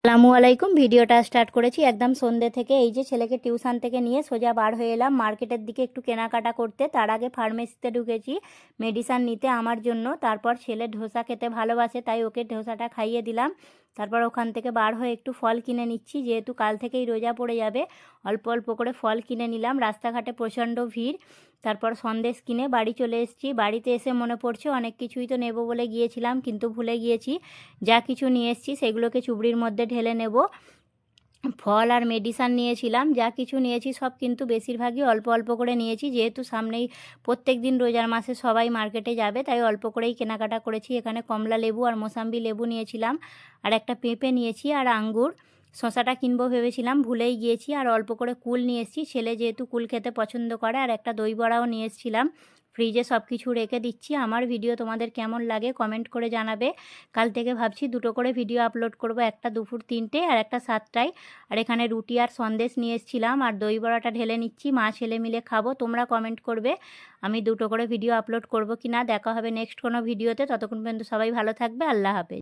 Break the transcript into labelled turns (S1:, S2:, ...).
S1: আসসালামু আলাইকুম। ভিডিওটা স্টার্ট করেছি একদম সন্ধ্যে থেকে। এই যে ছেলেকে টিউশন থেকে নিয়ে সোজা বার হয়ে এলাম মার্কেটের দিকে একটু কেনাকাটা করতে। তার আগে ফার্মেসিতে ঢুকেছি মেডিসিন নিতে আমার জন্য। তারপর ছেলে ধোসা খেতে ভালোবাসে, তাই ওকে ধোসাটা খাইয়ে দিলাম। তারপর ওখান থেকে বার হয়ে একটু ফল কিনে নিচ্ছি, যেহেতু কাল থেকেই রোজা পড়ে যাবে। অল্প অল্প করে ফল কিনে নিলাম, রাস্তাঘাটে প্রচণ্ড ভিড়। তারপর সন্দেশ কিনে বাড়ি চলে এসেছি। বাড়িতে এসে মনে পড়ছে অনেক কিছুই তো নেব বলে গিয়েছিলাম, কিন্তু ভুলে গিয়েছি। যা কিছু নিয়ে এসেছি সেগুলোকে চুবড়ির মধ্যে ঢেলে নেব। ফল আর মেডিসিন নিয়েছিলাম, যা কিছু নিয়েছি সব কিন্তু বেশিরভাগই অল্প অল্প করে নিয়েছি, যেহেতু সামনেই প্রত্যেক দিন রোজার মাসে সবাই মার্কেটে যাবে, তাই অল্প করেই কেনাকাটা করেছি। এখানে কমলা লেবু আর মোসাম্বি লেবু নিয়েছিলাম, আর একটা পেঁপে নিয়েছি, আর আঙ্গুর। শসাটা কিনবো ভেবেছিলাম, ভুলেই গিয়েছি। আর অল্প করে কুল নিয়ে এসেছি, ছেলে যেহেতু কুল খেতে পছন্দ করে। আর একটা দই বড়াও নিয়ে এসেছিলাম। ফ্রিজে সব কিছু রেখে দিচ্ছি। আমার ভিডিও তোমাদের কেমন লাগে কমেন্ট করে জানাবে। কাল থেকে ভাবছি দুটো করে ভিডিও আপলোড করব, একটা দুপুর 3টে আর একটা 7টায়। আর এখানে রুটি আর সন্দেশ নিয়ে এসেছিলাম, আর দই বড়াটা ঢেলে নিচ্ছি, মা ছেলে মিলে খাবো। তোমরা কমেন্ট করবে আমি দুটো করে ভিডিও আপলোড করব কি না। দেখা হবে নেক্সট কোনো ভিডিওতে। ততক্ষণ পর্যন্ত সবাই ভালো থাকবে। আল্লাহ হাফেজ।